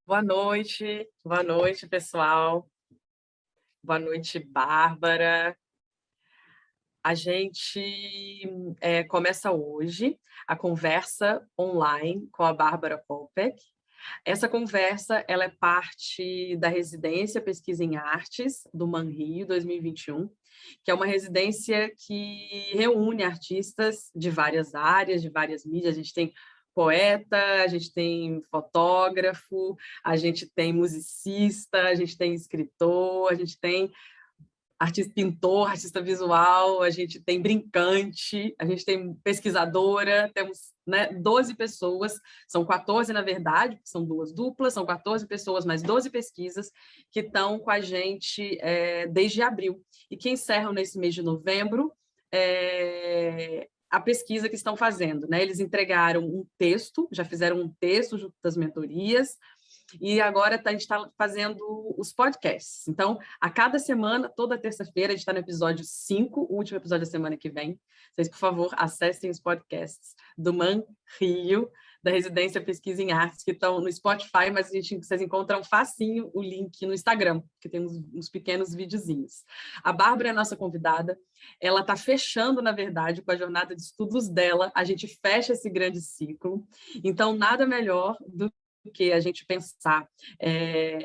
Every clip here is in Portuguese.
Boa noite, pessoal. Boa noite, Bárbara. A gente começa hoje a conversa online com a Bárbara Kopek. Essa conversa ela é parte da residência Pesquisa em Artes do MAN-Rio 2021, que é uma residência que reúne artistas de várias áreas, de várias mídias. A gente tem poeta, a gente tem fotógrafo, a gente tem musicista, a gente tem escritor, a gente tem artista pintor, artista visual, a gente tem brincante, a gente tem pesquisadora, temos 12 pessoas, são 14 na verdade, são duas duplas, são 14 pessoas, mais 12 pesquisas que estão com a gente desde abril, e que encerram nesse mês de novembro a pesquisa que estão fazendo. Eles entregaram um texto, já fizeram um texto junto das mentorias, e agora a gente está fazendo os podcasts. Então, a cada semana, toda terça-feira, a gente está no episódio 5, o último episódio da semana que vem. Vocês, por favor, acessem os podcasts do MAN Rio, da Residência Pesquisa em Artes, que estão no Spotify, mas vocês encontram facinho o link no Instagram, que tem uns pequenos videozinhos. A Bárbara é a nossa convidada. Ela está fechando, na verdade, com a jornada de estudos dela. A gente fecha esse grande ciclo. Então, nada melhor do que a gente pensar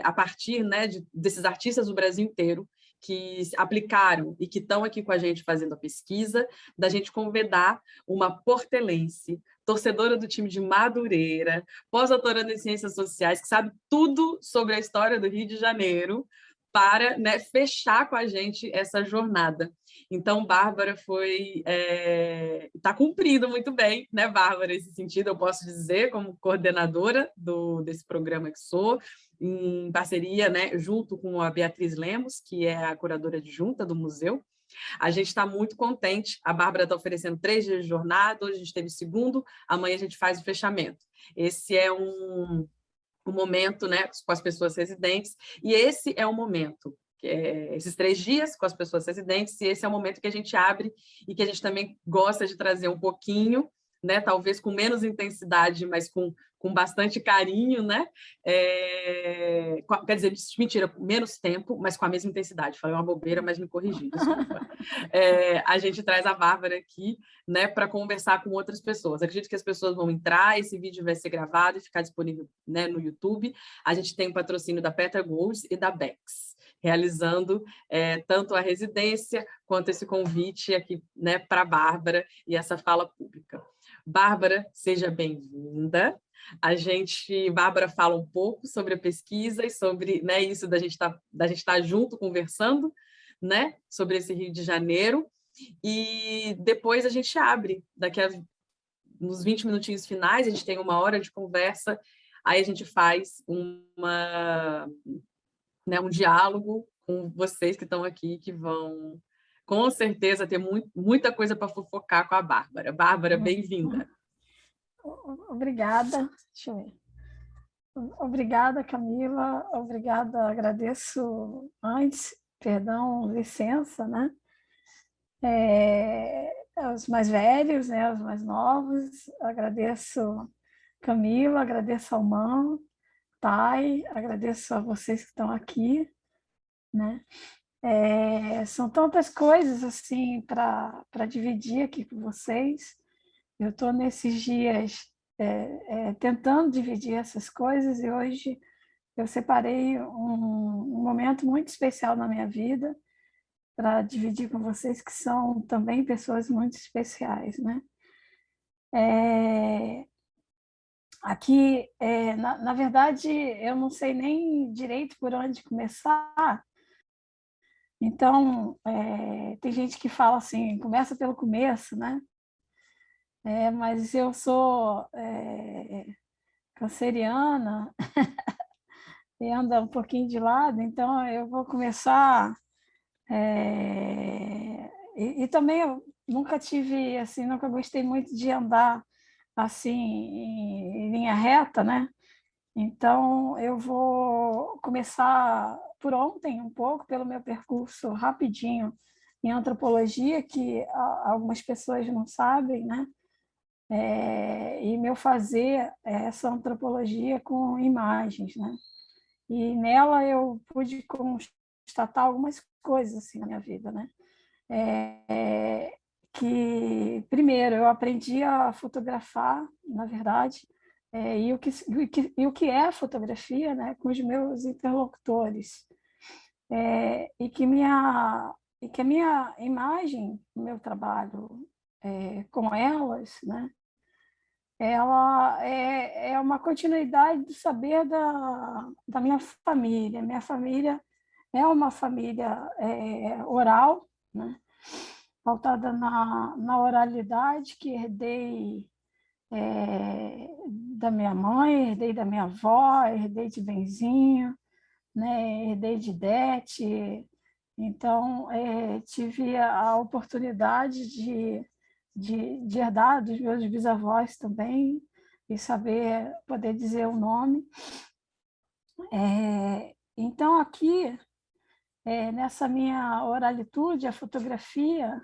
a partir desses artistas do Brasil inteiro que aplicaram e que estão aqui com a gente fazendo a pesquisa, da gente convidar uma portelense, torcedora do time de Madureira, pós-doutoranda em Ciências Sociais, que sabe tudo sobre a história do Rio de Janeiro, para fechar com a gente essa jornada. Então, Bárbara está cumprindo muito bem, né, Bárbara, nesse sentido, eu posso dizer, como coordenadora desse programa que sou, em parceria, junto com a Beatriz Lemos, que é a curadora adjunta do museu. A gente está muito contente, a Bárbara está oferecendo 3 dias de jornada, hoje a gente teve o segundo, amanhã a gente faz o fechamento. Esse é um momento com as pessoas residentes, e esse é o momento, esses 3 dias com as pessoas residentes, e esse é o momento que a gente abre e que a gente também gosta de trazer um pouquinho, talvez com menos intensidade, mas com bastante carinho, quer dizer, mentira, com menos tempo, mas com a mesma intensidade. Falei uma bobeira, mas me corrigi, desculpa. A gente traz a Bárbara aqui, para conversar com outras pessoas. Acredito que as pessoas vão entrar, esse vídeo vai ser gravado e ficar disponível no YouTube. A gente tem o patrocínio da Petra Golds e da Bex, realizando tanto a residência quanto esse convite aqui para a Bárbara e essa fala pública. Bárbara, seja bem-vinda. Bárbara fala um pouco sobre a pesquisa e sobre isso da gente estar junto conversando, sobre esse Rio de Janeiro, e depois a gente abre, nos 20 minutinhos finais, a gente tem 1 hora de conversa, aí a gente faz um diálogo com vocês que estão aqui, que vão, com certeza, ter muita coisa para fofocar com a Bárbara. Bárbara, bem-vinda. Obrigada. Deixa eu ver. Obrigada, Camila. Obrigada, agradeço antes, perdão, licença, aos mais velhos, aos mais novos. Agradeço, Camila, agradeço ao MAN, Thay, agradeço a vocês que estão aqui, são tantas coisas assim para dividir aqui com vocês. Eu estou nesses dias tentando dividir essas coisas, e hoje eu separei um momento muito especial na minha vida para dividir com vocês, que são também pessoas muito especiais, Aqui, na verdade, eu não sei nem direito por onde começar. Então, tem gente que fala assim, começa pelo começo, mas eu sou canceriana e anda um pouquinho de lado, então eu vou começar. E também eu nunca tive, assim, nunca gostei muito de andar assim em linha reta, Então eu vou começar por ontem um pouco, pelo meu percurso rapidinho em antropologia, que algumas pessoas não sabem, e meu fazer essa antropologia com imagens, né? E nela eu pude constatar algumas coisas assim na minha vida, né? Que primeiro eu aprendi a fotografar, na verdade, e o que é fotografia, né? Com os meus interlocutores, e que a minha imagem, o meu trabalho com elas, né? Ela é uma continuidade do saber da minha família. Minha família é uma família oral, né? Pautada na oralidade que herdei da minha mãe, herdei da minha avó, herdei de Benzinho, né? Herdei de Dete. Então, tive a oportunidade de herdar dos meus bisavós também, e saber poder dizer o nome. Então, aqui, nessa minha oralitude, a fotografia,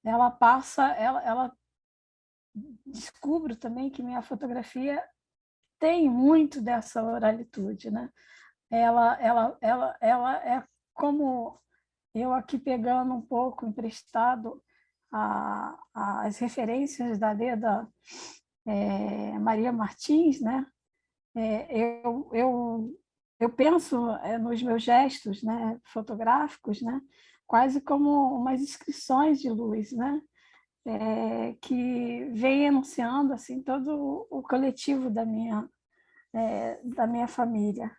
ela passa, ela descubro também que minha fotografia tem muito dessa oralitude, né? Ela é como eu aqui pegando um pouco emprestado as referências da Leda Maria Martins, né? Eu penso nos meus gestos, né, fotográficos, né, quase como umas inscrições de luz, né, que vem enunciando assim todo o coletivo da minha família.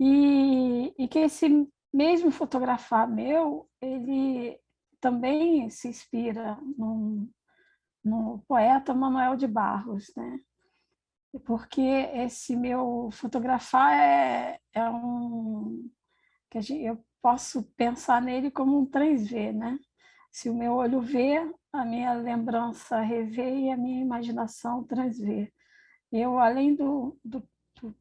E que esse mesmo fotografar meu, ele também se inspira no poeta Manuel de Barros, né? Porque esse meu fotografar que eu posso pensar nele como um 3V, né? Se o meu olho vê, a minha lembrança revê e a minha imaginação transvê. Eu, além do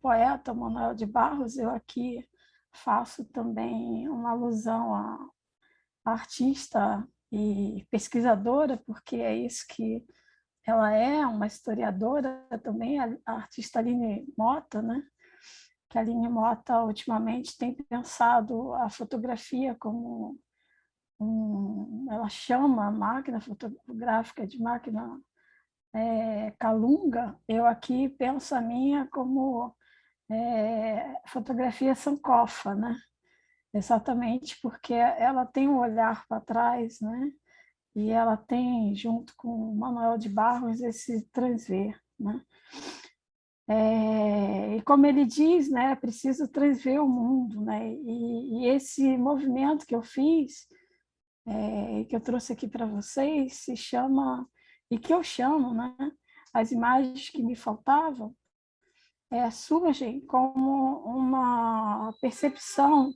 poeta Manuel de Barros, eu aqui faço também uma alusão à artista e pesquisadora, porque é isso que ela é, uma historiadora também, a artista Aline Mota, né? Que a Aline Mota ultimamente tem pensado a fotografia como ela chama a máquina fotográfica de máquina Calunga. Eu aqui penso a minha como fotografia sankofa, né? Exatamente porque ela tem um olhar para trás, né? E ela tem, junto com o Manuel de Barros, esse transver, né? E como ele diz, né, é preciso transver o mundo, né? E esse movimento que eu fiz, que eu trouxe aqui para vocês, se chama, e que eu chamo, né, as imagens que me faltavam, surgem como uma percepção,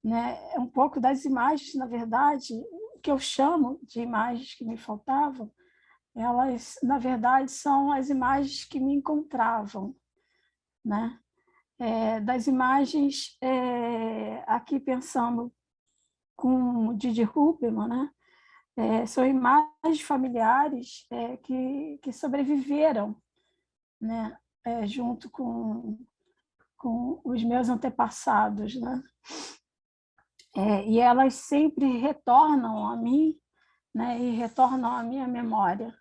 né, um pouco das imagens, na verdade, que eu chamo de imagens que me faltavam, elas, na verdade, são as imagens que me encontravam, né? Das imagens, aqui pensando com Didi Huberman, né? São imagens familiares que sobreviveram, né? Junto com os meus antepassados, né? E elas sempre retornam a mim, né? E retornam à minha memória.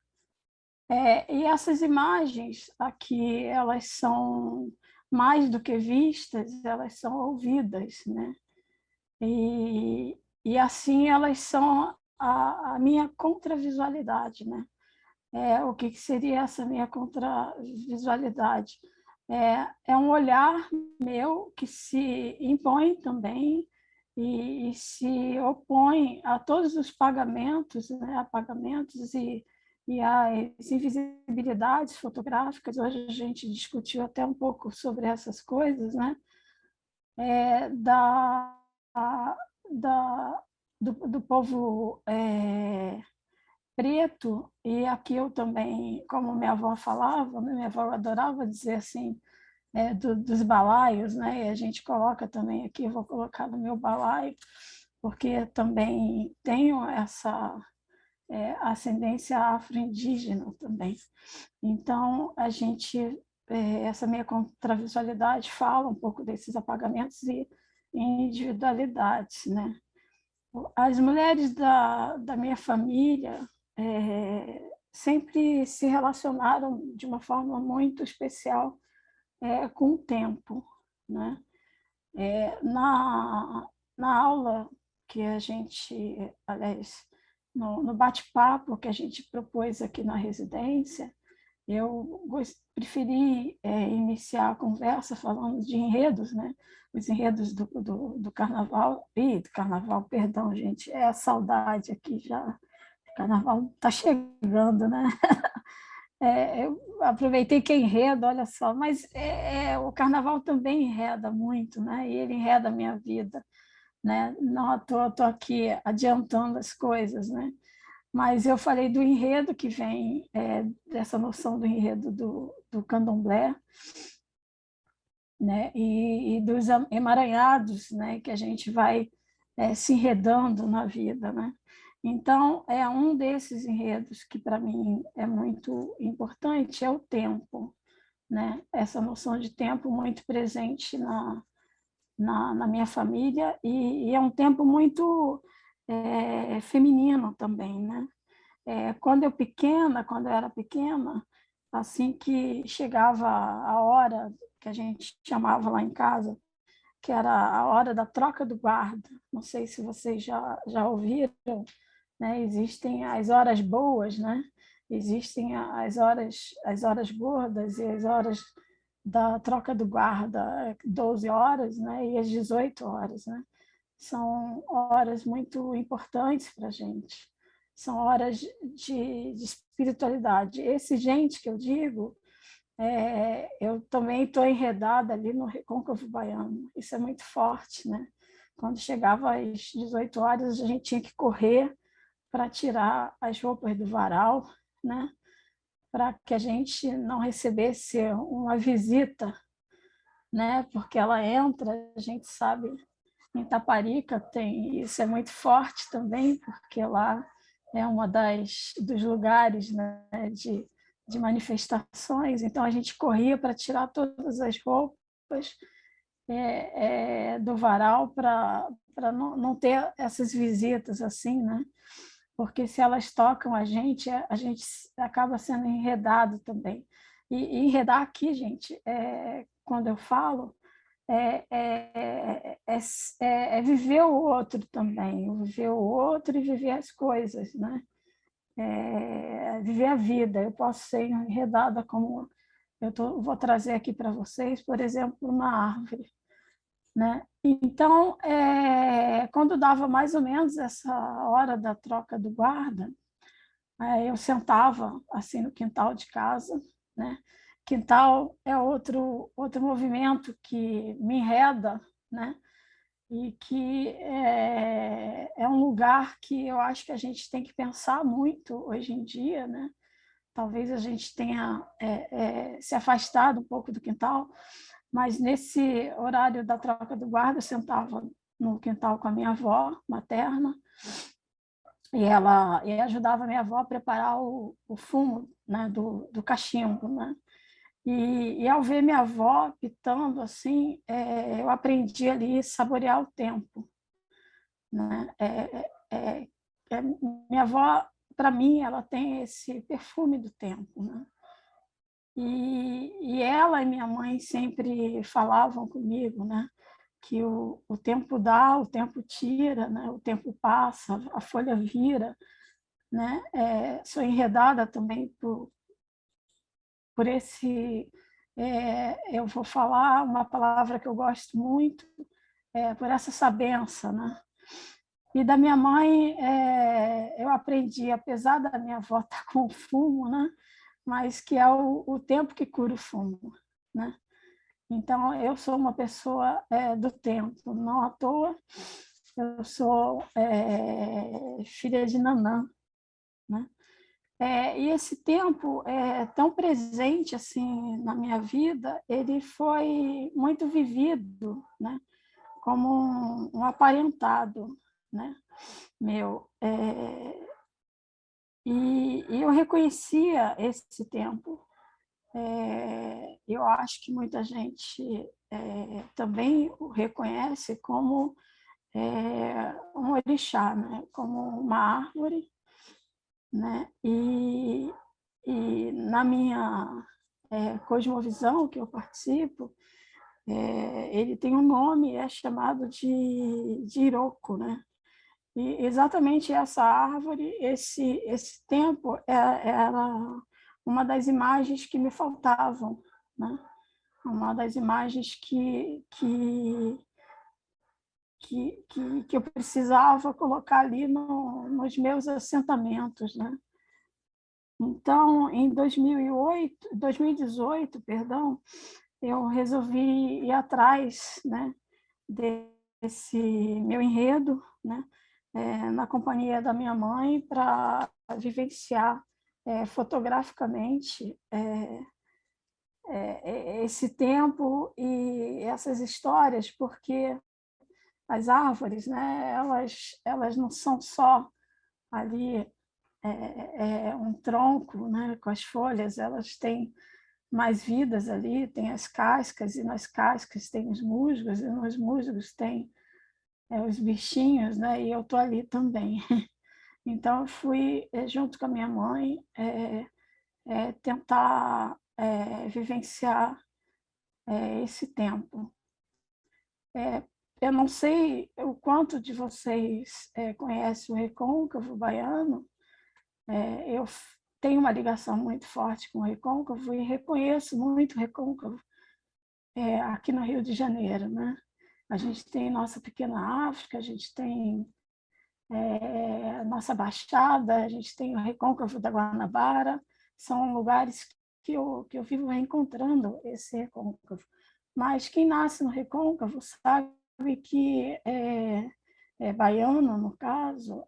E essas imagens aqui, elas são mais do que vistas, elas são ouvidas, né? E assim elas são a minha contravisualidade, né? O que seria essa minha contravisualidade? É um olhar meu que se impõe também e se opõe a todos os pagamentos, né? Apagamentos e as invisibilidades fotográficas. Hoje a gente discutiu até um pouco sobre essas coisas, né? Da, da, do povo preto, e aqui eu também, como minha avó falava, minha avó adorava dizer assim, dos balaios, né? E a gente coloca também aqui, eu vou colocar no meu balaio, porque também tenho ascendência afro-indígena também. Então, essa minha contravisualidade fala um pouco desses apagamentos e individualidades, né? As mulheres da minha família sempre se relacionaram de uma forma muito especial com o tempo, né? Na aula que a gente, aliás, no bate-papo que a gente propôs aqui na residência, eu preferi iniciar a conversa falando de enredos, né? Os enredos do carnaval, do carnaval, perdão, gente, é a saudade aqui já, o carnaval está chegando, né? Eu aproveitei que é enredo, olha só, mas o carnaval também enreda muito, né? E ele enreda a minha vida, né? Não à toa estou aqui adiantando as coisas, né? Mas eu falei do enredo que vem, dessa noção do enredo do candomblé, né? E dos emaranhados, né? Que a gente vai se enredando na vida, né? Então, um desses enredos que para mim é muito importante é o tempo, né? Essa noção de tempo muito presente na minha família e é um tempo muito feminino também, né? Quando eu era pequena, assim que chegava a hora que a gente chamava lá em casa, que era a hora da troca do guarda, não sei se vocês já ouviram, né? Existem as horas boas, né? Existem as horas gordas e as horas da troca do guarda, 12 horas, né? E as 18 horas, né? São horas muito importantes para a gente. São horas de espiritualidade. Esse gente que eu digo, eu também estou enredada ali no Recôncavo Baiano. Isso é muito forte, né? Quando chegava às 18 horas, a gente tinha que correr para tirar as roupas do varal, né? Para que a gente não recebesse uma visita, né? Porque ela entra, a gente sabe, em Taparica tem isso, é muito forte também, porque lá é uma dos lugares, né, de manifestações, então a gente corria para tirar todas as roupas do varal para não ter essas visitas assim, né? Porque se elas tocam a gente acaba sendo enredado também. E enredar aqui, gente, quando eu falo, é viver o outro também, viver o outro e viver as coisas, né? Viver a vida. Eu posso ser enredada como vou trazer aqui para vocês, por exemplo, uma árvore, né? Então, quando dava mais ou menos essa hora da troca do guarda, eu sentava assim no quintal de casa, né? Quintal é outro movimento que me enreda, né? E que é um lugar que eu acho que a gente tem que pensar muito hoje em dia, né? Talvez a gente tenha se afastado um pouco do quintal, mas nesse horário da troca do guarda, eu sentava no quintal com a minha avó materna e ajudava a minha avó a preparar o fumo, né, do cachimbo, né? E ao ver minha avó pitando assim, eu aprendi ali a saborear o tempo, né? Minha avó, para mim, ela tem esse perfume do tempo, né? E ela e minha mãe sempre falavam comigo, né? Que o tempo dá, o tempo tira, né? O tempo passa, a folha vira, né? Sou enredada também por esse. Eu vou falar uma palavra que eu gosto muito, por essa sabença, né? E da minha mãe, eu aprendi, apesar da minha avó estar com fumo, né? Mas que é o tempo que cura o fumo, né? Então, eu sou uma pessoa do tempo, não à toa. Eu sou filha de Nanã, né? E esse tempo tão presente assim na minha vida, ele foi muito vivido, né? Como um aparentado, né? Meu. e eu reconhecia esse tempo. Eu acho que muita gente também o reconhece como um orixá, né? Como uma árvore, né? E na minha cosmovisão que eu participo, ele tem um nome, é chamado de Iroko, né? E exatamente essa árvore, esse tempo era uma das imagens que me faltavam, né? Uma das imagens que eu precisava colocar ali nos meus assentamentos, né? Então, em 2018, perdão, eu resolvi ir atrás, né, desse meu enredo, né, na companhia da minha mãe, para vivenciar fotograficamente esse tempo e essas histórias, porque as árvores, né, elas não são só ali um tronco, né, com as folhas, elas têm mais vidas ali, tem as cascas, e nas cascas tem os musgos, e nos musgos tem os bichinhos, né, e eu estou ali também. Então, eu fui, junto com a minha mãe, tentar vivenciar esse tempo. Eu não sei o quanto de vocês conhecem o recôncavo baiano. Eu tenho uma ligação muito forte com o recôncavo e reconheço muito o recôncavo aqui no Rio de Janeiro, né? A gente tem nossa pequena África, a gente tem a nossa Baixada, a gente tem o recôncavo da Guanabara, são lugares que eu vivo reencontrando esse recôncavo. Mas quem nasce no recôncavo sabe que baiano, no caso,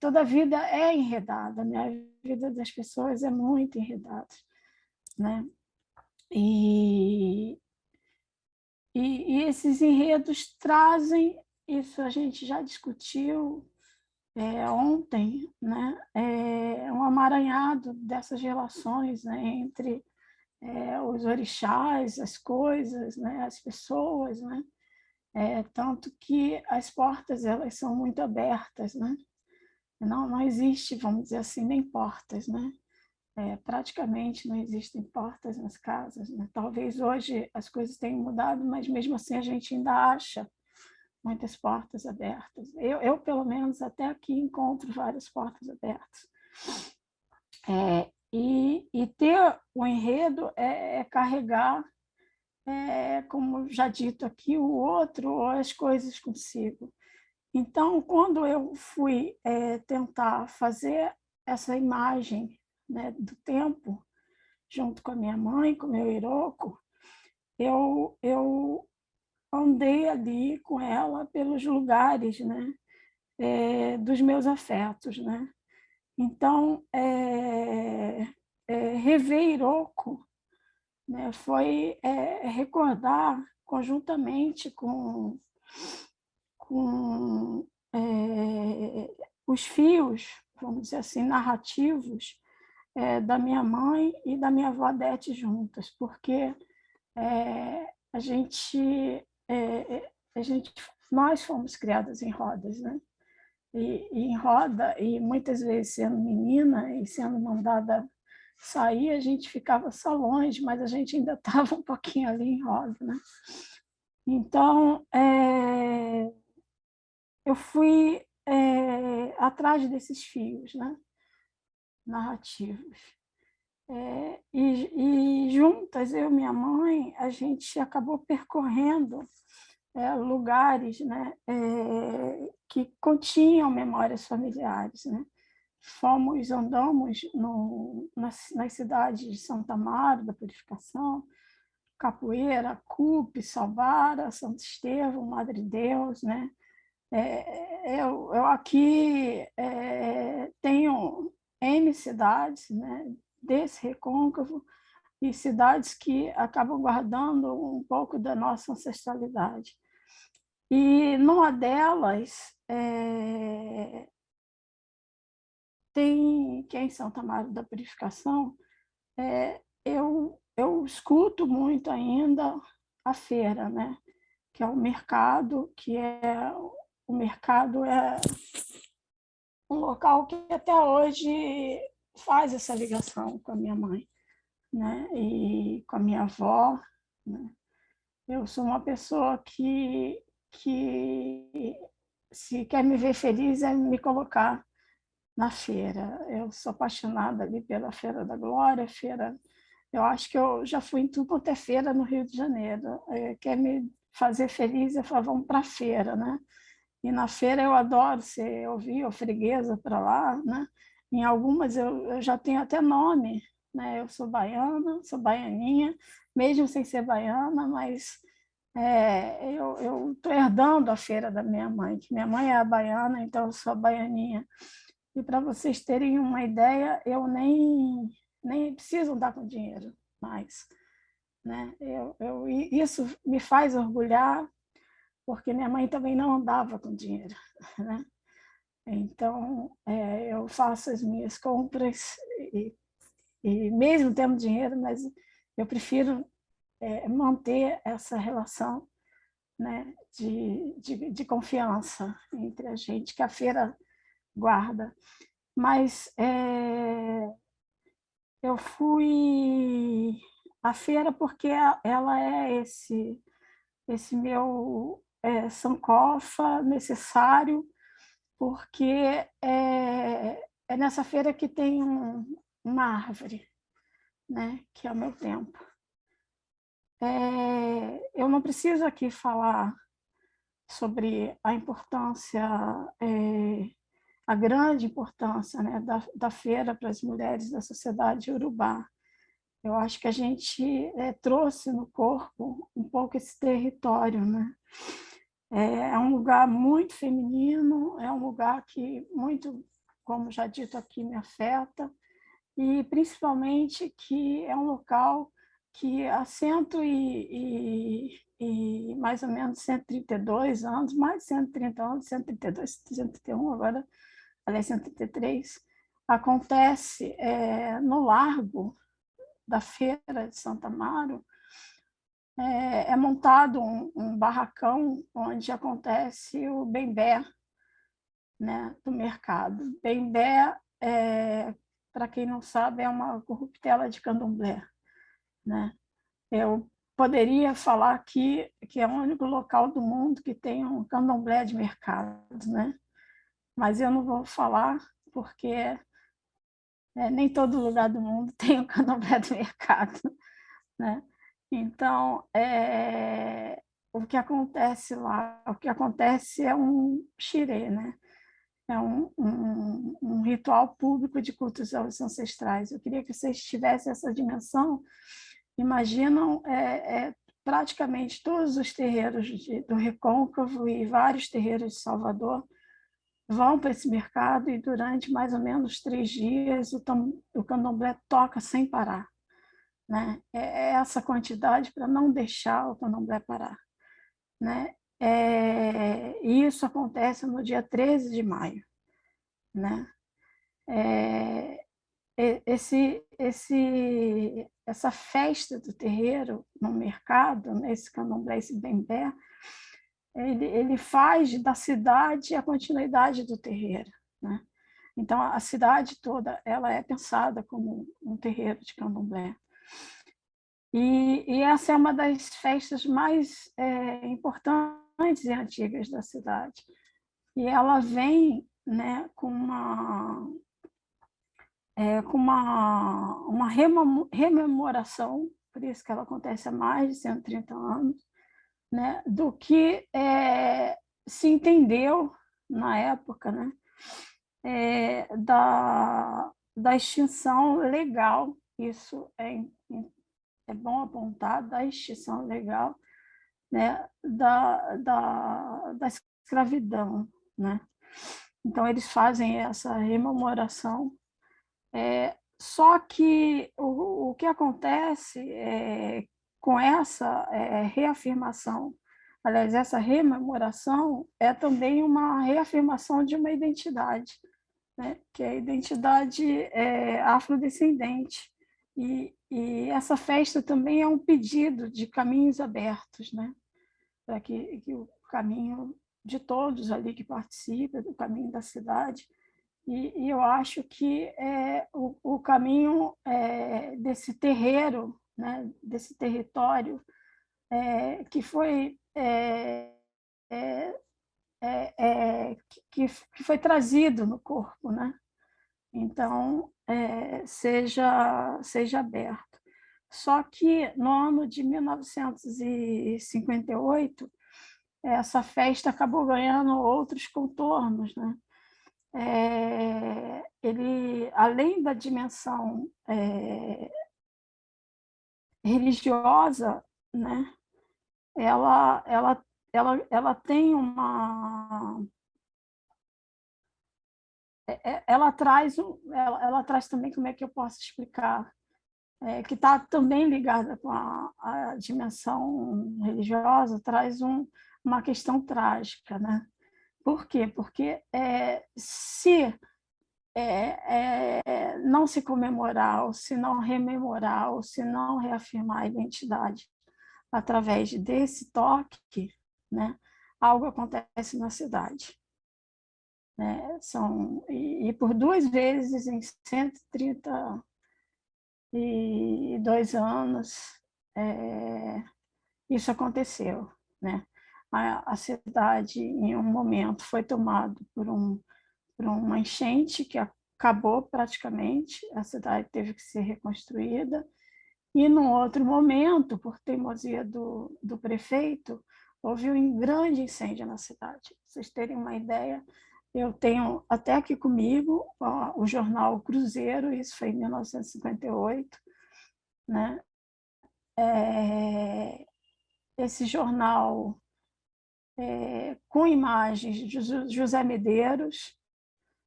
toda a vida é enredada, né? A vida das pessoas é muito enredada, né? E, e esses enredos trazem, isso a gente já discutiu ontem, né? Um amaranhado dessas relações, né? Entre os orixás, as coisas, né? As pessoas, né? Tanto que as portas elas são muito abertas, né? Não existe, vamos dizer assim, nem portas, né? Praticamente não existem portas nas casas, né? Talvez hoje as coisas tenham mudado, mas mesmo assim a gente ainda acha muitas portas abertas. Eu pelo menos, até aqui encontro várias portas abertas. E ter o enredo carregar, como já dito aqui, o outro ou as coisas consigo. Então, quando eu fui tentar fazer essa imagem, né, do tempo, junto com a minha mãe, com o meu Iroko, eu andei ali com ela pelos lugares, né, dos meus afetos, né? Então, rever Iroko, né, foi recordar conjuntamente com os fios, vamos dizer assim, narrativos da minha mãe e da minha avó Dete juntas, porque a gente, nós fomos criadas em rodas, né? E em roda, e muitas vezes sendo menina e sendo mandada sair, a gente ficava só longe, mas a gente ainda estava um pouquinho ali em roda, né? Então, eu fui atrás desses fios, né? Narrativos. E juntas, eu e minha mãe, a gente acabou percorrendo lugares, né, que continham memórias familiares, né? Andamos nas cidades de Santa Amaro, da Purificação, Capoeira, Cupe, Salvara, Santo Estevão, Madre Deus, né? Eu aqui tenho N cidades, né, desse recôncavo, e cidades que acabam guardando um pouco da nossa ancestralidade. E numa delas, que é em Santo Amaro da Purificação, eu escuto muito ainda a feira, né? Que é o mercado, o mercado é um local que até hoje faz essa ligação com a minha mãe, né? E com a minha avó, né? Eu sou uma pessoa que se quer me ver feliz é me colocar na feira. Eu sou apaixonada ali pela Feira da Glória, feira. Eu acho que eu já fui em tudo quanto é feira no Rio de Janeiro. Quer me fazer feliz, eu falo, vamos para a feira, né? E na feira eu adoro ser ouvir ou freguesa para lá, né? Em algumas eu já tenho até nome, né? Eu sou baiana, sou baianinha, mesmo sem ser baiana, mas eu estou herdando a feira da minha mãe, que minha mãe é a baiana, então eu sou a baianinha. E para vocês terem uma ideia, eu nem preciso andar com dinheiro mais, né? Isso me faz orgulhar, porque minha mãe também não andava com dinheiro, né? Então, eu faço as minhas compras e mesmo tendo dinheiro, mas eu prefiro manter essa relação, né, de confiança entre a gente, que a feira guarda. Mas eu fui à feira porque ela é esse meu sankofa necessário, porque é nessa feira que tem uma árvore, né, que é o meu tempo. Eu não preciso aqui falar sobre a importância, a grande importância, né, da feira para as mulheres da sociedade iorubá. Eu acho que a gente trouxe no corpo um pouco esse território, né? É um lugar muito feminino, é um lugar que muito, como já dito aqui, me afeta, e principalmente que é um local que há mais ou menos 132 anos, mais de 130 anos, 132, 131 agora, aliás, 133, acontece no Largo da Feira de Santo Amaro, é montado um barracão onde acontece o bembé, né, do mercado. Bembé, para quem não sabe, é uma corruptela de candomblé, né? Eu poderia falar aqui que é o único local do mundo que tem um candomblé de mercado, né? Mas eu não vou falar porque nem todo lugar do mundo tem um candomblé de mercado, né? Então, o que acontece lá, o que acontece é um xirê, né? É um ritual público de cultos aos ancestrais. Eu queria que vocês tivessem essa dimensão. Imaginam praticamente todos os terreiros do Recôncavo e vários terreiros de Salvador vão para esse mercado e durante mais ou menos 3 dias o candomblé toca sem parar, né? É essa quantidade para não deixar o candomblé parar, né? E isso acontece no dia 13 de maio, né? Essa festa do terreiro no mercado, né, esse candomblé, esse bembé, ele faz da cidade a continuidade do terreiro, né? Então, a cidade toda ela é pensada como um terreiro de candomblé. E essa é uma das festas mais importantes e antigas da cidade. E ela vem, né, com uma rememoração, por isso que ela acontece há mais de 130 anos, né, do que se entendeu na época, né, da extinção legal, isso é bom apontar, da extinção legal, né, da escravidão, né? Então, eles fazem essa rememoração. Só que o que acontece com essa reafirmação, aliás, essa rememoração é também uma reafirmação de uma identidade, né, que é a identidade afrodescendente. E essa festa também é um pedido de caminhos abertos, né, para que o caminho de todos ali que participam, do caminho da cidade. E eu acho que o caminho desse terreiro, né, desse território, que foi que foi trazido no corpo, né? Então, seja aberto. Só que no ano de 1958, essa festa acabou ganhando outros contornos, né? Ele, além da dimensão religiosa, né? ela, ela, ela tem ela traz também, como é que eu posso explicar, que está também ligada com a dimensão religiosa, traz uma questão trágica, né? Por quê? Porque se não se comemorar, ou se não rememorar, ou se não reafirmar a identidade através desse toque, né, algo acontece na cidade. Né? E por 2 vezes em 132 anos, isso aconteceu. Né? A cidade, em um momento, foi tomada por uma enchente que acabou praticamente, a cidade teve que ser reconstruída, e, num outro momento, por teimosia do prefeito, houve um grande incêndio na cidade. Pra vocês terem uma ideia, eu tenho até aqui comigo o jornal Cruzeiro, isso foi em 1958, né? Esse jornal com imagens de José Medeiros,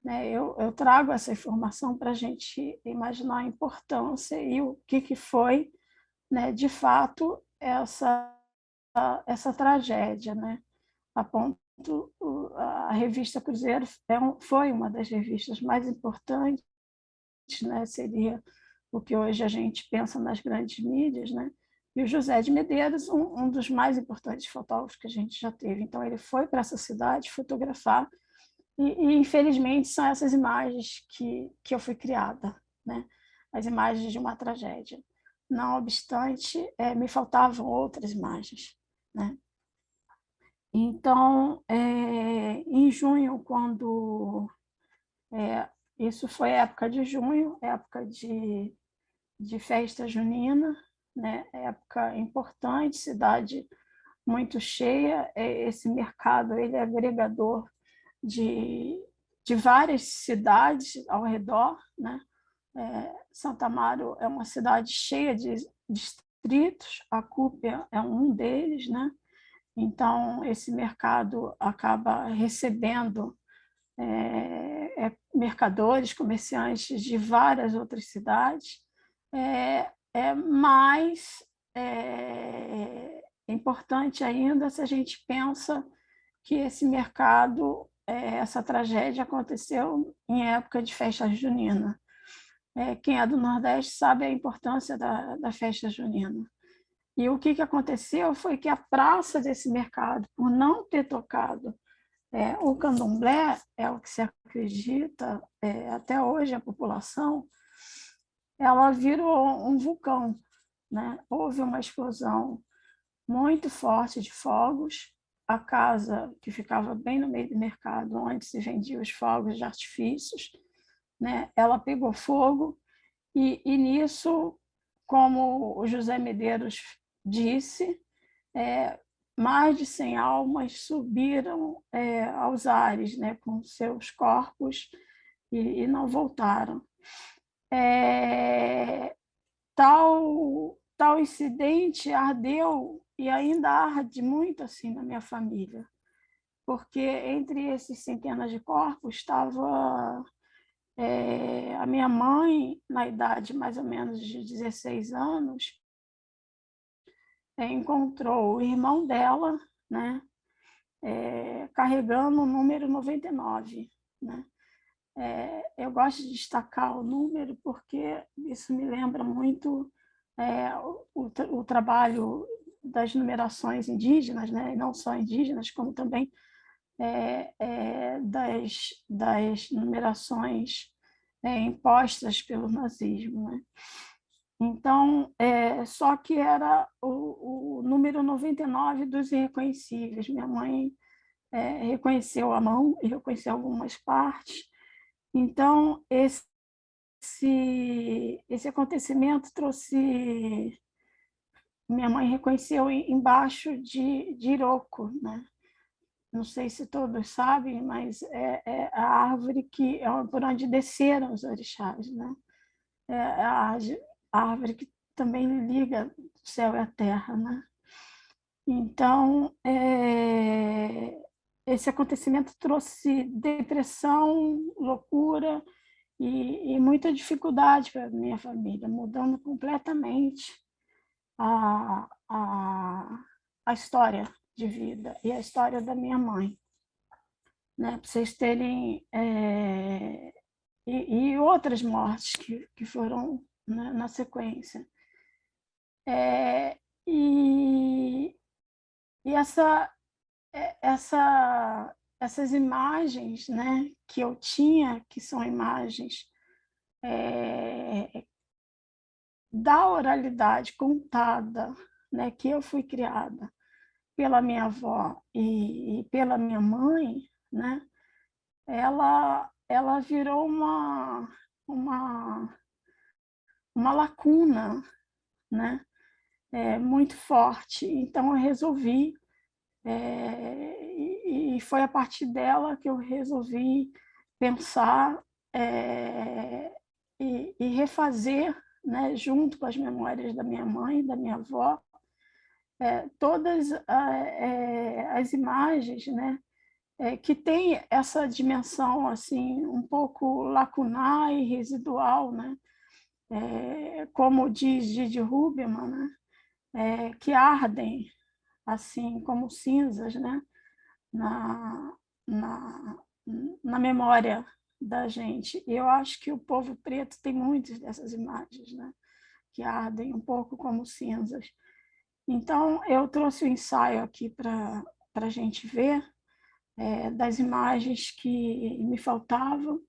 né? Eu trago essa informação para a gente imaginar a importância e o que foi, né, de fato, essa tragédia, né? A ponto, a revista Cruzeiro foi uma das revistas mais importantes, né? Seria o que hoje a gente pensa nas grandes mídias, né? E o José de Medeiros, um dos mais importantes fotógrafos que a gente já teve. Então, ele foi para essa cidade fotografar infelizmente, são essas imagens que eu fui criada, né? As imagens de uma tragédia. Não obstante, me faltavam outras imagens, né? Então, em junho, quando... isso foi época de junho, época de festa junina, né? Época importante, cidade muito cheia. Esse mercado ele é agregador de, de várias cidades ao redor, né? Santa Amaro é uma cidade cheia de distritos, a Cúpia é um deles, né? Então, esse mercado acaba recebendo mercadores, comerciantes de várias outras cidades, mas é importante ainda se a gente pensa que esse mercado, essa tragédia aconteceu em época de festa junina. Quem é do Nordeste sabe a importância da festa junina. E o que aconteceu foi que a praça desse mercado, por não ter tocado o candomblé, é o que se acredita, até hoje a população, ela virou um vulcão. Né? Houve uma explosão muito forte de fogos. A casa que ficava bem no meio do mercado, onde se vendiam os fogos de artifícios, né? Ela pegou fogo e nisso, como o José Medeiros disse, mais de 100 almas subiram aos ares, né, com seus corpos e não voltaram. Tal incidente ardeu e ainda arde muito assim na minha família, porque entre esses centenas de corpos estava a minha mãe, na idade mais ou menos de 16 anos, encontrou o irmão dela, né, carregando o número 99, né? Eu gosto de destacar o número porque isso me lembra muito o trabalho das numerações indígenas, né? E não só indígenas, como também das numerações impostas pelo nazismo, né? Então, só que era o número 99 dos irreconhecíveis. Minha mãe reconheceu a mão e reconheceu algumas partes. Então, esse acontecimento trouxe. Minha mãe reconheceu embaixo de Iroko, né? Não sei se todos sabem, mas é a árvore por onde desceram os orixás, né? É a árvore que também liga o céu e a terra, né? Então, esse acontecimento trouxe depressão, loucura e muita dificuldade para a minha família, mudando completamente a, a, a história de vida e a história da minha mãe, né? Para vocês terem e outras mortes que foram, né, na sequência. É, e, e essas imagens, né, que eu tinha, que são imagens da oralidade contada, né, que eu fui criada pela minha avó e pela minha mãe, né, ela virou uma, uma lacuna, né, muito forte. Então, eu resolvi, e foi a partir dela que eu resolvi pensar e refazer, né, junto com as memórias da minha mãe, da minha avó, todas as imagens, né, que tem essa dimensão assim um pouco lacunar e residual, né? Como diz Gide Huberman, né? Que ardem assim como cinzas, né? na, na, na memória da gente. E eu acho que o povo preto tem muitas dessas imagens, né? Que ardem um pouco como cinzas. Então, eu trouxe o ensaio aqui para a gente ver, das imagens que me faltavam,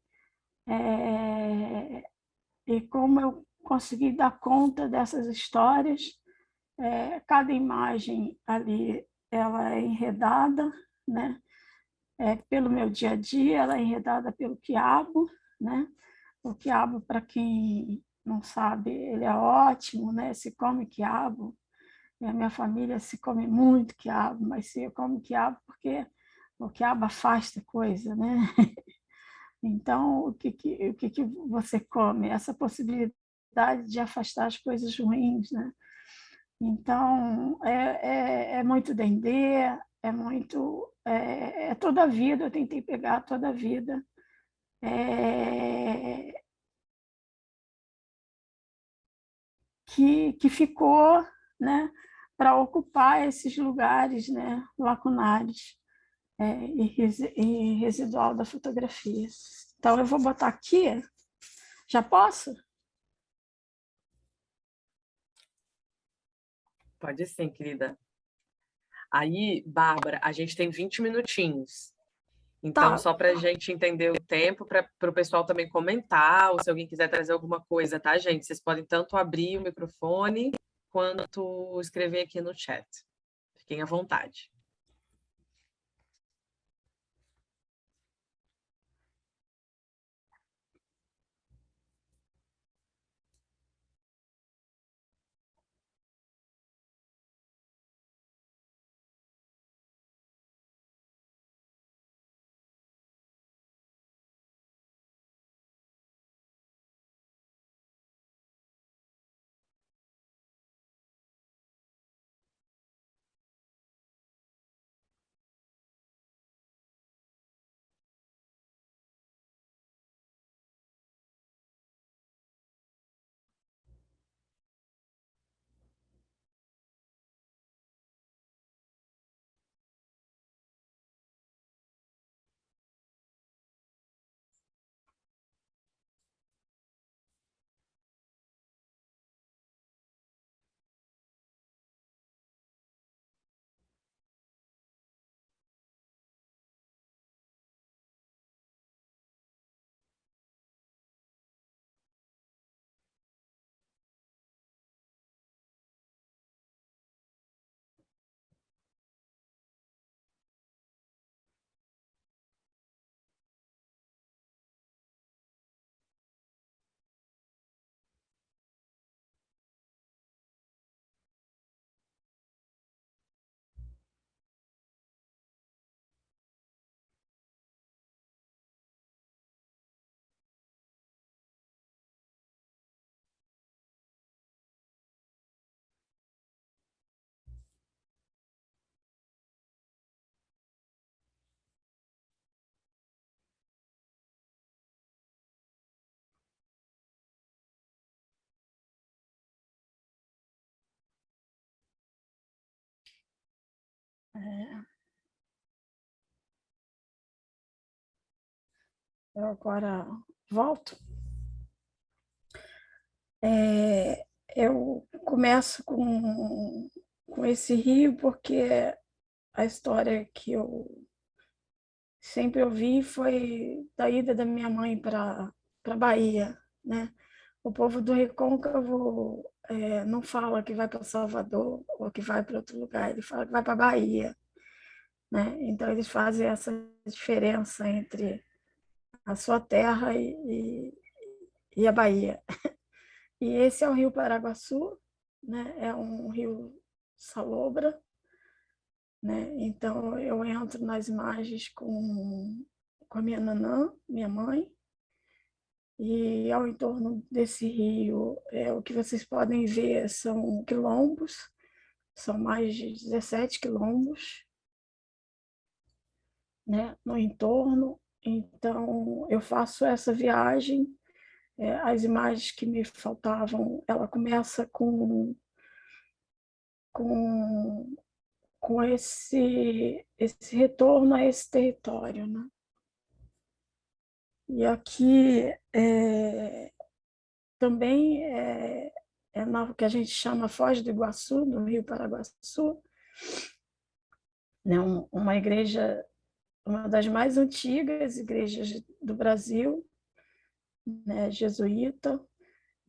e como eu consegui dar conta dessas histórias. Cada imagem ali ela é enredada, né? Pelo meu dia a dia, ela é enredada pelo quiabo, né? O quiabo, para quem não sabe, ele é ótimo, né? Se come quiabo. E a minha família se come muito quiabo, mas se eu como quiabo porque o quiabo afasta coisa, né? Então, o que você come? Essa possibilidade de afastar as coisas ruins, né? Então, é muito dendê, é toda a vida, eu tentei pegar toda a vida, é, que ficou, né, para ocupar esses lugares, né, lacunares, e residual da fotografia. Então, eu vou botar aqui, já posso? Pode sim, querida. Aí, Bárbara, a gente tem 20 minutinhos. Então, Tá, só para a gente entender o tempo, para o pessoal também comentar, ou se alguém quiser trazer alguma coisa, tá, gente? Vocês podem tanto abrir o microfone quanto escrever aqui no chat. Fiquem à vontade. Eu agora volto. Eu começo com esse rio porque a história que eu sempre ouvi foi da ida da minha mãe para Bahia, né? O povo do Recôncavo não fala que vai para Salvador ou que vai para outro lugar, ele fala que vai para Bahia, né? Então eles fazem essa diferença entre a sua terra e a Bahia. E esse é o Rio Paraguaçu, né? É um rio salobra, né? Então eu entro nas imagens com a minha nanã, minha mãe, e ao entorno desse rio, o que vocês podem ver são quilombos, são mais de 17 quilombos, né, no entorno. Então eu faço essa viagem, as imagens que me faltavam, ela começa com, com esse retorno a esse território, né? E aqui também na que a gente chama Foz do Iguaçu, no Rio Paraguaçu, né? Uma igreja, uma das mais antigas igrejas do Brasil, né? Jesuíta.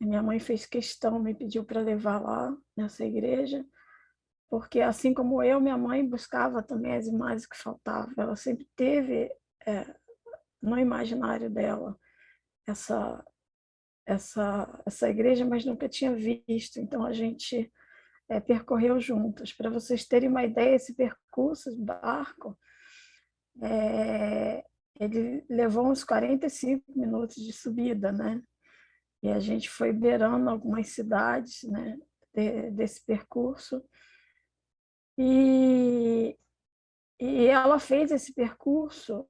Minha mãe fez questão, me pediu para levar lá nessa igreja, porque assim como eu, minha mãe buscava também as imagens que faltavam. Ela sempre teve no imaginário dela essa essa igreja, mas nunca tinha visto. Então a gente percorreu juntas. Para vocês terem uma ideia, esse percurso de barco, ele levou uns 45 minutos de subida, né? E a gente foi beirando algumas cidades, né, desse percurso. E, e ela fez esse percurso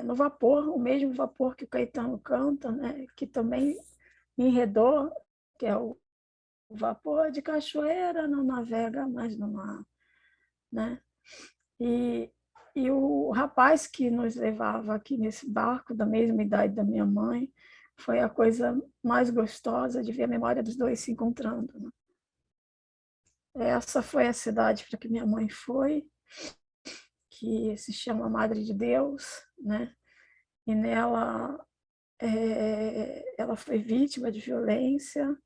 no vapor, o mesmo vapor que o Caetano canta, né, que também me enredou, que é o vapor de cachoeira não navega mais no mar, né? E, e o rapaz que nos levava aqui nesse barco, da mesma idade da minha mãe, foi a coisa mais gostosa de ver a memória dos dois se encontrando, né? Essa foi a cidade para que minha mãe foi, que se chama Madre de Deus, né? E nela ela foi vítima de violência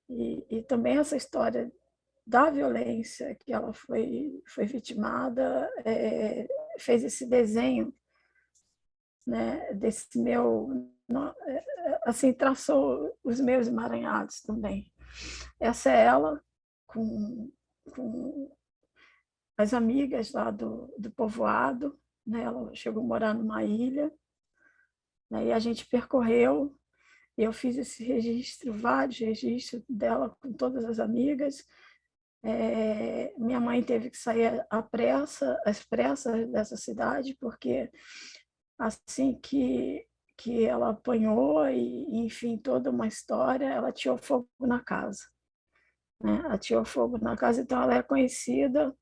e também essa história da violência que ela foi vitimada fez esse desenho, né, desse meu, assim, traçou os meus emaranhados também. Essa é ela com as amigas lá do povoado, né? Ela chegou a morar numa ilha, né? E a gente percorreu, e eu fiz esse registro, vários registros dela com todas as amigas. Minha mãe teve que sair às pressas dessa cidade, porque assim que ela apanhou e, enfim, toda uma história, ela ateou fogo na casa, né? Ateou fogo na casa, então ela é conhecida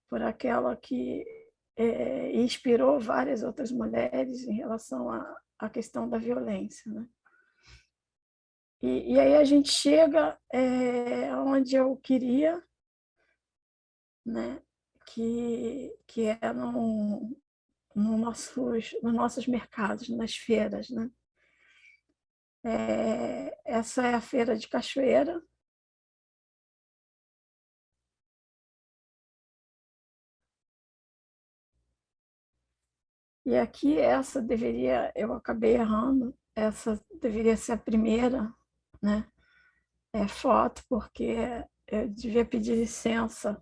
por aquela que inspirou várias outras mulheres em relação à questão da violência, né? E aí a gente chega onde eu queria, né? Que é nos nossos mercados, nas feiras, né? Essa é a feira de Cachoeira. E aqui eu acabei errando, essa deveria ser a primeira, né? Foto, porque eu devia pedir licença,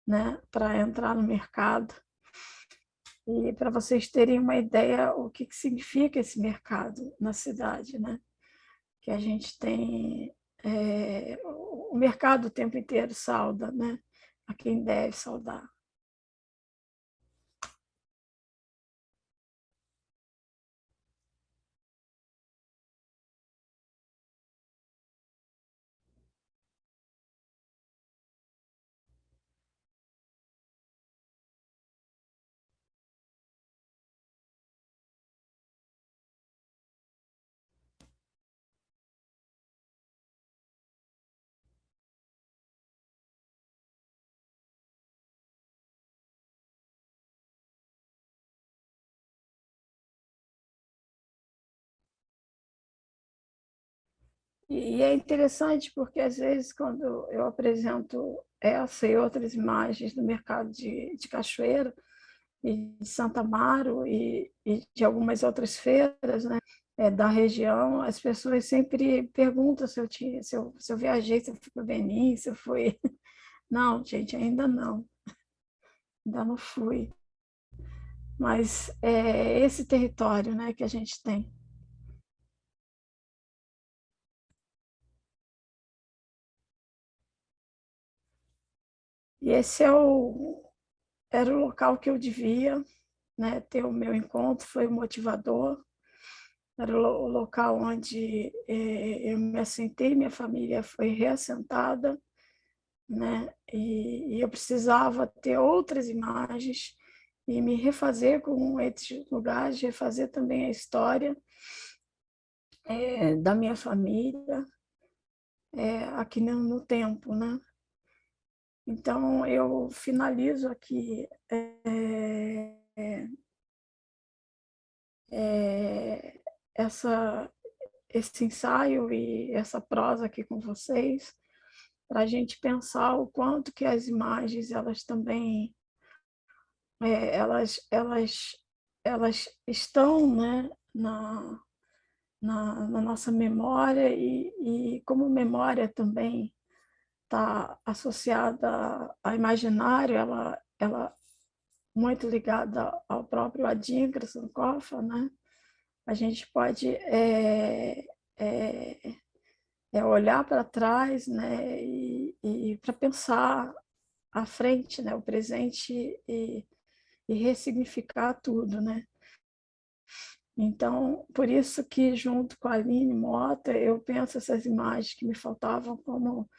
né, para entrar no mercado. E para vocês terem uma ideia o que significa esse mercado na cidade, né? Que a gente tem o mercado o tempo inteiro sauda, né? A quem deve saudar. E é interessante porque, às vezes, quando eu apresento essa e outras imagens no mercado de Cachoeira, e de Santa Amaro e de algumas outras feiras, né, da região, as pessoas sempre perguntam se eu viajei, se eu fui para Benin, se eu fui. Não, gente, ainda não fui. Mas é esse território, né, que a gente tem. E esse era o local que eu devia, né, ter o meu encontro, foi o motivador. Era o local onde eu me assentei, minha família foi reassentada, né? E eu precisava ter outras imagens e me refazer com esses lugares, refazer também a história da minha família aqui no tempo, né? Então eu finalizo aqui essa esse ensaio e essa prosa aqui com vocês, para a gente pensar o quanto que as imagens elas também elas estão, né, na nossa memória e como memória também está associada a imaginário, ela muito ligada ao próprio Adinkra Sankofa, né? A gente pode olhar para trás, né, e para pensar à frente, né, o presente e ressignificar tudo, né? Então, por isso que junto com a Aline Mota, eu penso essas imagens que me faltavam como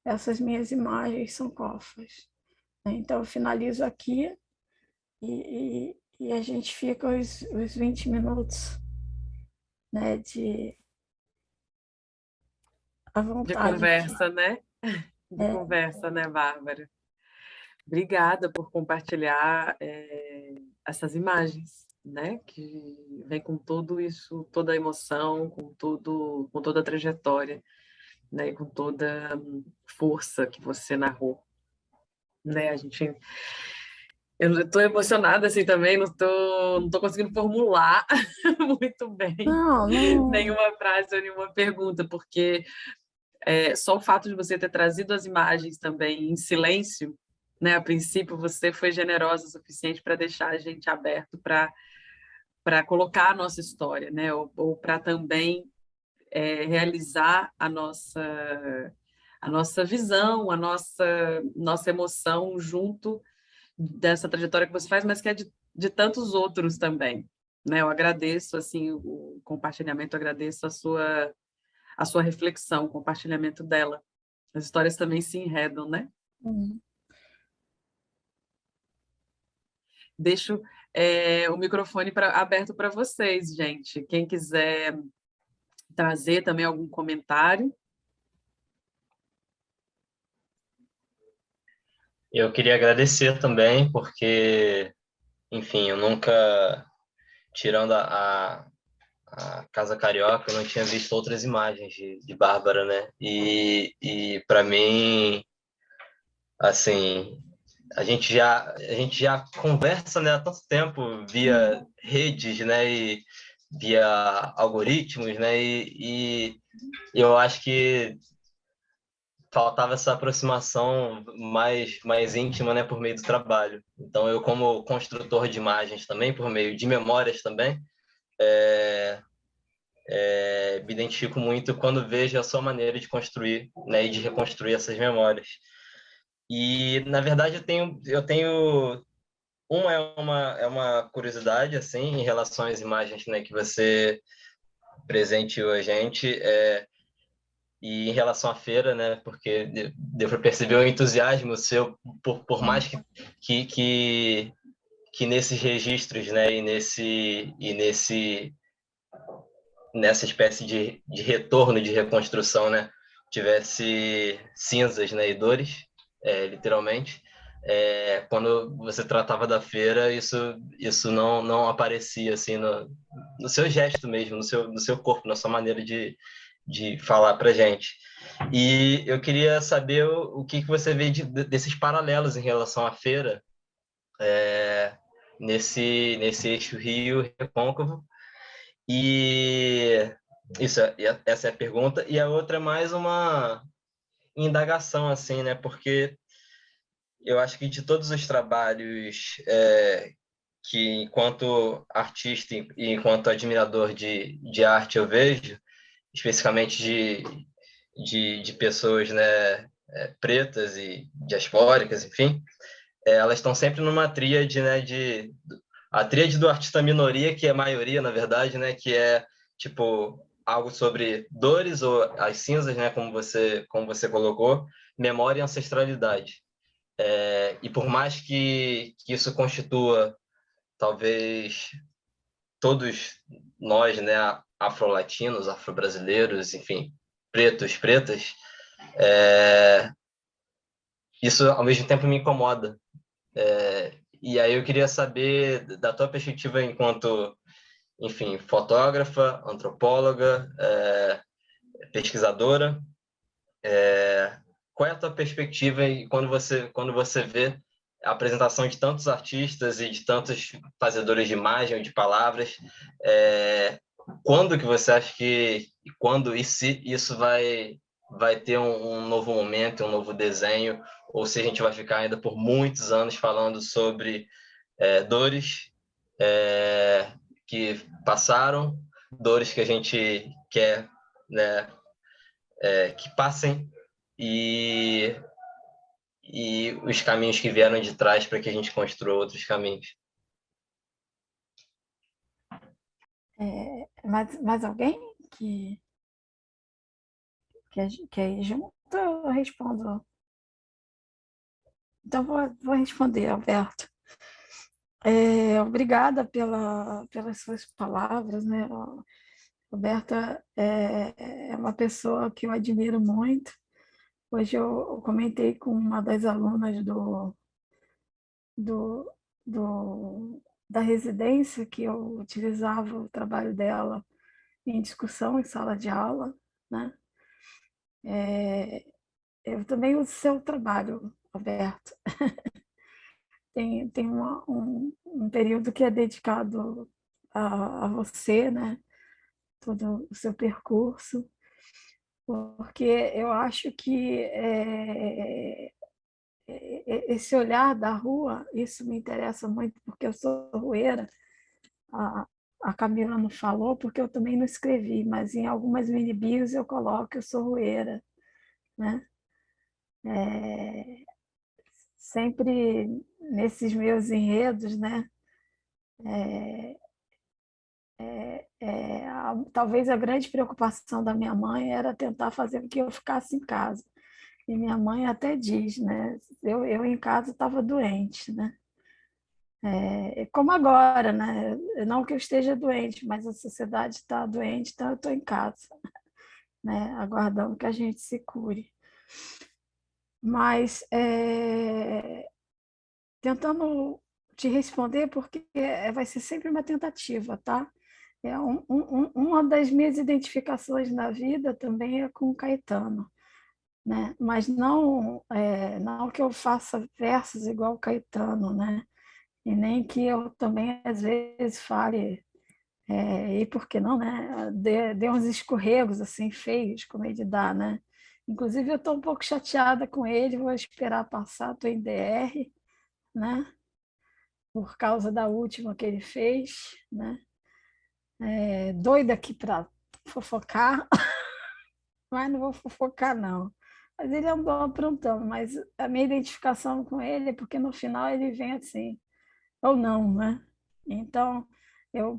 essas minhas imagens são cofas. Então, eu finalizo aqui e a gente fica os 20 minutos, né, à De vontade aqui. conversa, né? De conversa, né, Bárbara? Obrigada por compartilhar essas imagens, né? Que vem com tudo isso, toda a emoção, com toda a trajetória, né? E com toda a força que você narrou, né? Eu estou emocionada assim também, não tô conseguindo formular muito bem Não, não. nenhuma frase ou nenhuma pergunta, porque só o fato de você ter trazido as imagens também em silêncio, né? A princípio você foi generosa o suficiente para deixar a gente aberto para colocar a nossa história, né? Ou para também realizar a nossa visão, a nossa emoção junto dessa trajetória que você faz, mas que é de tantos outros também, né? Eu agradeço assim o compartilhamento, agradeço a sua reflexão, o compartilhamento dela. As histórias também se enredam, né? Hum. Deixo o microfone aberto para vocês, gente. Quem quiser trazer também algum comentário. Eu queria agradecer também, porque, enfim, eu nunca, tirando a Casa Carioca, eu não tinha visto outras imagens de Bárbara, né? E para mim, assim, a gente já conversa, né, há tanto tempo via redes, né, e via algoritmos, né, e eu acho que faltava essa aproximação mais íntima, né, por meio do trabalho. Então, eu, como construtor de imagens também, por meio de memórias também, me identifico muito quando vejo a sua maneira de construir, né, e de reconstruir essas memórias. E, na verdade, eu tenho uma curiosidade, assim, em relação às imagens, né, que você presenteou a gente, e em relação à feira, né, porque deu para perceber o entusiasmo seu, por mais que, que, que nesses registros, né, nessa espécie de retorno, de reconstrução, né, tivesse cinzas, né, e dores, literalmente. Quando você tratava da feira, isso não aparecia assim no seu gesto mesmo, no seu corpo, na sua maneira de de falar para a gente. E eu queria saber o que você vê desses paralelos em relação à feira, nesse eixo Rio-Recôncavo. E essa é a pergunta. E a outra é mais uma indagação, assim, né? Porque eu acho que de todos os trabalhos que, enquanto artista e enquanto admirador de arte, eu vejo, especificamente de pessoas, né, pretas e diaspóricas, enfim, elas estão sempre numa tríade, né, a tríade do artista minoria, que é a maioria, na verdade, né, que é, tipo, algo sobre dores ou as cinzas, né, como você colocou, memória e ancestralidade. E por mais que isso constitua, talvez, todos nós, né, afro-latinos, afro-brasileiros, enfim, pretos, pretas, isso ao mesmo tempo me incomoda. E aí eu queria saber da tua perspectiva enquanto, enfim, fotógrafa, antropóloga, pesquisadora, qual é a tua perspectiva e quando você vê a apresentação de tantos artistas e de tantos fazedores de imagem ou de palavras, quando que você acha quando e se isso vai ter um novo momento, um novo desenho, ou se a gente vai ficar ainda por muitos anos falando sobre dores que passaram, dores que a gente quer, né, que passem, e, e os caminhos que vieram de trás para que a gente construa outros caminhos. Mais alguém que ir junto? Eu respondo. Então, vou responder, Alberto. Obrigada pelas suas palavras, né? A Roberta é uma pessoa que eu admiro muito. Hoje eu comentei com uma das alunas do, da residência que eu utilizava o trabalho dela em discussão em sala de aula, né? Eu também uso seu trabalho, Roberto. Tem um período que é dedicado a você, né? Todo o seu percurso, porque eu acho que esse olhar da rua, isso me interessa muito, porque eu sou rueira. A Camila não falou, porque eu também não escrevi, mas em algumas mini-bios eu coloco que eu sou rueira, né? Sempre nesses meus enredos, né? Talvez a grande preocupação da minha mãe era tentar fazer com que eu ficasse em casa. E minha mãe até diz, né? Eu em casa estava doente, né? Como agora, né? Não que eu esteja doente, mas a sociedade está doente, então eu estou em casa, né? Aguardando que a gente se cure. Mas tentando te responder, porque vai ser sempre uma tentativa, tá? Uma das minhas identificações na vida também é com o Caetano, né? Mas não que eu faça versos igual o Caetano, né? E nem que eu também às vezes fale, e por que não, né? Dê uns escorregos assim feios, como ele dá, né? Inclusive eu estou um pouco chateada com ele, vou esperar passar, estou em DR, né? Por causa da última que ele fez, né? Doida aqui para fofocar, mas não vou fofocar, não. Mas ele andou aprontando, mas a minha identificação com ele é porque no final ele vem assim, ou não, né? Então,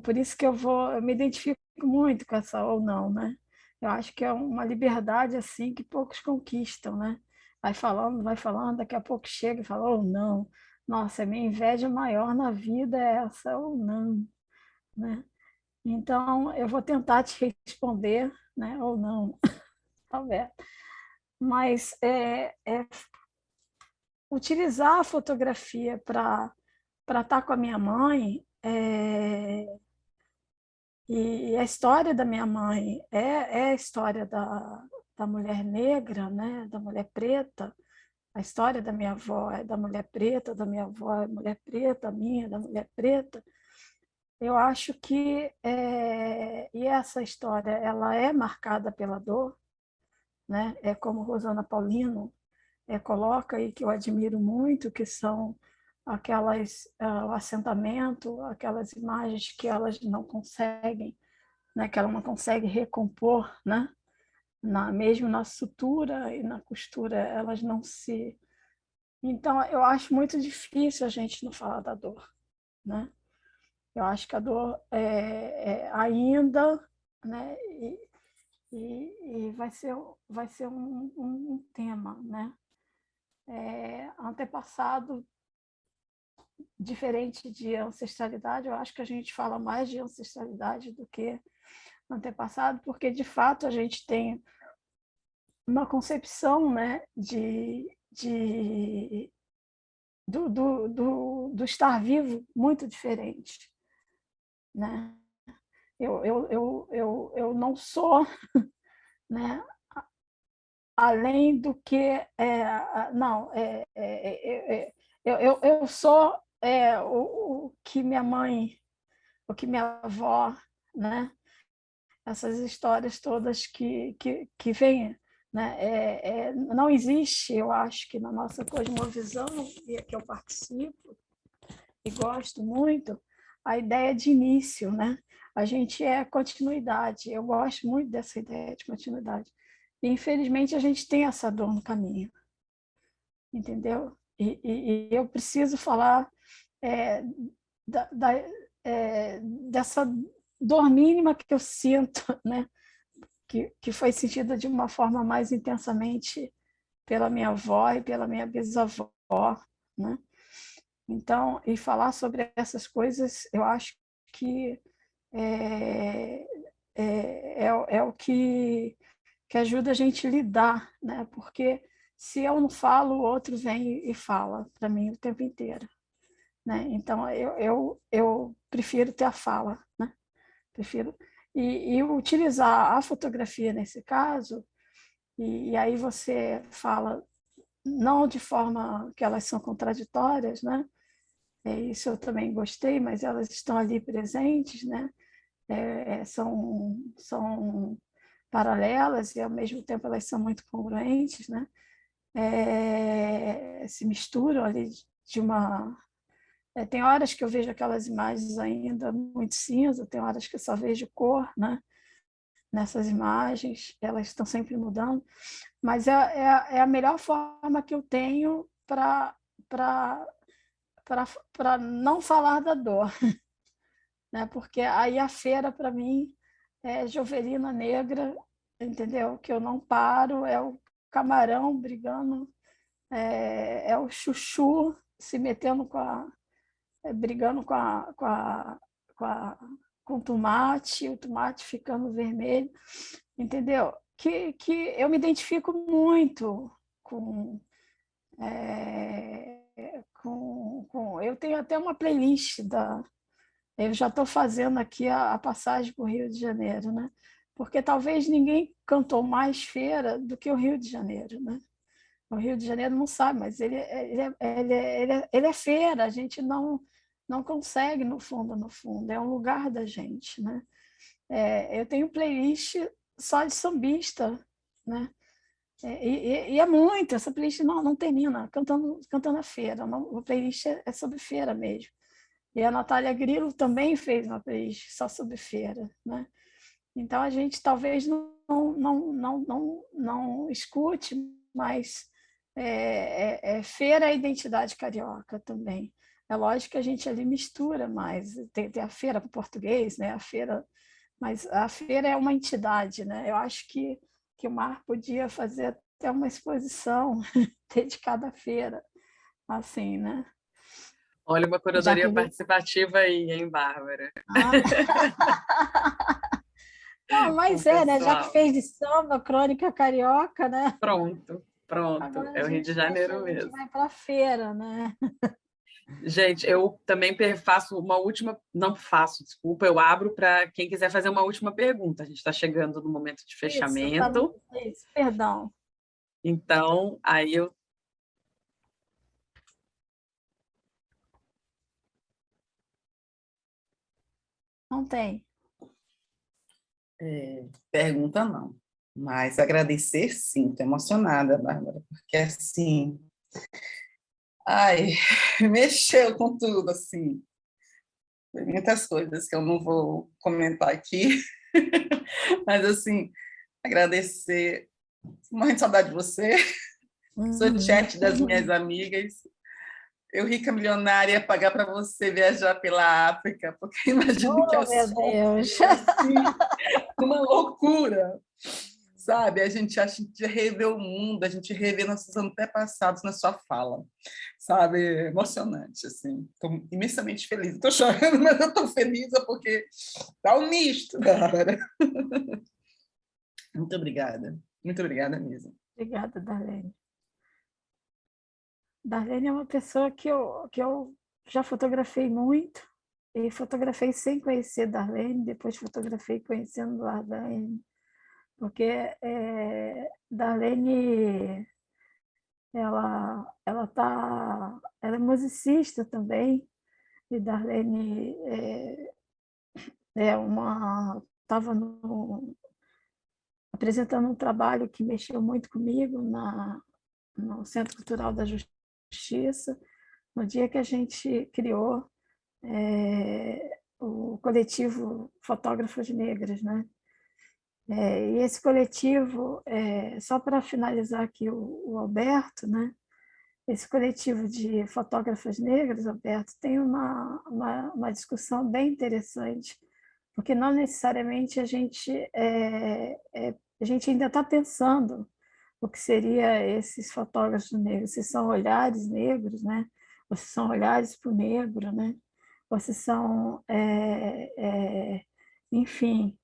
por isso que eu me identifico muito com essa ou não, né? Eu acho que é uma liberdade assim que poucos conquistam, né? Vai falando, daqui a pouco chega e fala ou não. Nossa, a minha inveja maior na vida é essa ou não, né? Então, eu vou tentar te responder, né? Ou não, talvez. Mas utilizar a fotografia para estar com a minha mãe E a história da minha mãe é a história da mulher negra, né? Da mulher preta. A história da minha avó é da mulher preta, da minha avó é mulher preta, a minha é da mulher preta. Eu acho que e essa história ela é marcada pela dor, né? É como Rosana Paulino coloca e que eu admiro muito, que são o assentamento, aquelas imagens que elas não conseguem, né? Que ela não consegue recompor, né? Mesmo na sutura e na costura, elas não se. Então, eu acho muito difícil a gente não falar da dor, né? Eu acho que a dor ainda, né? E vai ser um tema, né? Antepassado, diferente de ancestralidade, eu acho que a gente fala mais de ancestralidade do que antepassado, porque de fato a gente tem uma concepção, né, do estar vivo muito diferente, né? Eu não sou, né, além do que não eu sou o que minha mãe, o que minha avó, né? Essas histórias todas que vêm, né? Não existe, eu acho que na nossa cosmovisão, e que eu participo e gosto muito, a ideia de início, né? A gente é continuidade. Eu gosto muito dessa ideia de continuidade. E, infelizmente, a gente tem essa dor no caminho, entendeu? E eu preciso falar é, dessa dor mínima que eu sinto, né? Que foi sentida de uma forma mais intensamente pela minha avó e pela minha bisavó, né? Então, e falar sobre essas coisas, eu acho que é, o que ajuda a gente a lidar, né? Porque se eu não falo, o outro vem e fala para mim o tempo inteiro, né? Então, eu prefiro ter a fala, né? Prefiro. E utilizar a fotografia nesse caso, e aí você fala não de forma que elas são contraditórias, né? Isso eu também gostei, mas elas estão ali presentes, né? São paralelas e ao mesmo tempo elas são muito congruentes, né? Se misturam ali de uma. Tem horas que eu vejo aquelas imagens ainda muito cinza, tem horas que eu só vejo cor, né? Nessas imagens, elas estão sempre mudando, mas é a melhor forma que eu tenho para não falar da dor, né? Porque aí a feira, para mim, é Jovelina Negra, entendeu? Que eu não paro, é o camarão brigando, é o chuchu se metendo brigando com, a, com o tomate ficando vermelho, entendeu? Que eu me identifico muito com, eu tenho até uma playlist eu já estou fazendo aqui a passagem para o Rio de Janeiro, né? Porque talvez ninguém cantou mais feira do que o Rio de Janeiro, né? O Rio de Janeiro não sabe, mas ele é feira, a gente não consegue, no fundo, é um lugar da gente, né? Eu tenho playlist só de sambista, né? E é muito, essa playlist não termina, cantando a feira, não, a playlist é sobre feira mesmo. E a Natália Grillo também fez uma playlist só sobre feira, né? Então a gente talvez não escute, mas feira é a identidade carioca também. É lógico que a gente ali mistura mais, tem a feira para o português, né? A feira, mas a feira é uma entidade, né? Eu acho que o Mar podia fazer até uma exposição dedicada à feira, assim, né? Olha, uma Já curadoria que ele... participativa aí, hein, Bárbara? Não, Com o mas né? Já que pessoal. fez de samba, crônica carioca, né? Pronto, pronto. Agora É o Rio de Janeiro a gente mesmo. vai para a feira, né? Gente, eu também faço uma última... Não faço, desculpa, eu abro para quem quiser fazer uma última pergunta. A gente está chegando no momento de fechamento. Isso, perdão. Então, aí eu... Não tem. Pergunta não, mas agradecer sim, estou emocionada, Bárbara, porque assim, ai, mexeu com tudo, assim, tem muitas coisas que eu não vou comentar aqui, mas assim, agradecer, morrendo de saudade de você, sou chat das minhas amigas, eu, rica milionária, pagar para você viajar pela África, porque imagino que Oh, a meu sua Deus! assim, uma loucura, sabe? A gente revê o mundo, a gente revê nossos antepassados na sua fala, sabe? Emocionante, assim. Estou imensamente feliz. Estou chorando, mas eu estou feliz porque tá um misto, cara. Muito obrigada mesmo. Obrigada, Darlene. Darlene é uma pessoa que eu já fotografei muito, e fotografei sem conhecer Darlene, depois fotografei conhecendo Darlene, porque Darlene, ela é musicista também, e Darlene estava apresentando um trabalho que mexeu muito comigo no Centro Cultural da Justiça, no dia que a gente criou o coletivo Fotógrafas Negras, né? E esse coletivo, só para finalizar aqui o Alberto, né? Esse coletivo de fotógrafas negras, Alberto, tem uma discussão bem interessante, porque não necessariamente a gente ainda está pensando o que seria esses fotógrafos negros, se são olhares negros, né? Ou se são olhares para o negro, né? Ou se são, enfim,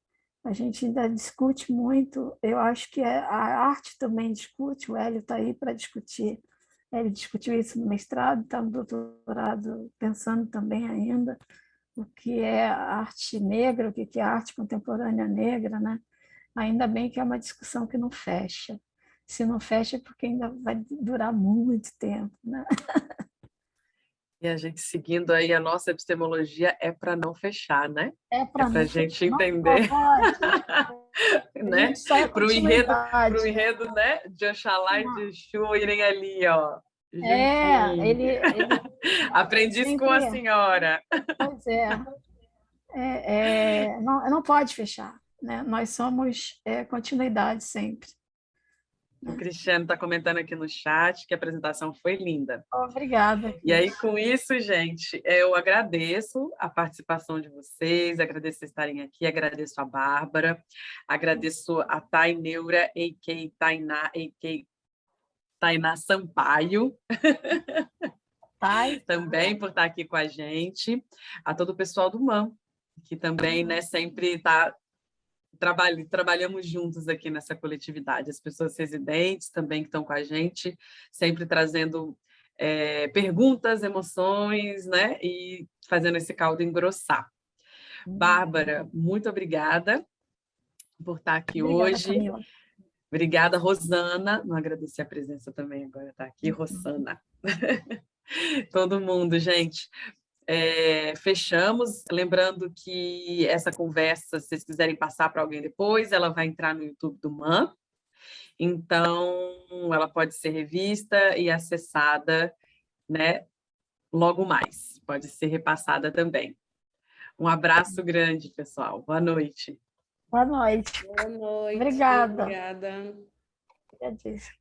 a gente ainda discute muito. Eu acho que a arte também discute, o Hélio está aí para discutir. Ele discutiu isso no mestrado, está no doutorado pensando também ainda o que é a arte negra, o que é a arte contemporânea negra, né? Ainda bem que é uma discussão que não fecha. Se não fecha é porque ainda vai durar muito tempo, né? E a gente seguindo aí a nossa epistemologia é para não fechar, né? É para a gente não entender, pode. né? Para o enredo, né? De Oxalá e de Exu irem ali, ó. Ele Aprendi isso com a senhora. Pois não pode fechar, né? Nós somos continuidade sempre. O Cristiano está comentando aqui no chat que a apresentação foi linda. Obrigada. E aí, com isso, gente, eu agradeço a participação de vocês, agradeço estarem aqui, agradeço a Bárbara, agradeço a Taineura, a.k.a. Tainá, a.k.a. Tainá Sampaio, também por estar aqui com a gente, a todo o pessoal do MAM, que também, né, sempre está... Trabalhamos juntos aqui nessa coletividade, as pessoas residentes também que estão com a gente, sempre trazendo perguntas, emoções, né? E fazendo esse caldo engrossar. Bárbara, muito obrigada por estar aqui hoje. Camila. Obrigada, Rosana. Não agradecer a presença também, agora está aqui, Rosana. Todo mundo, gente. Fechamos, lembrando que essa conversa, se vocês quiserem passar para alguém depois, ela vai entrar no YouTube do MAM, então ela pode ser revista e acessada, né, logo mais, pode ser repassada também. Um abraço grande, pessoal. Boa noite. Boa noite. Boa noite. Obrigada. Obrigada. Obrigadíssima.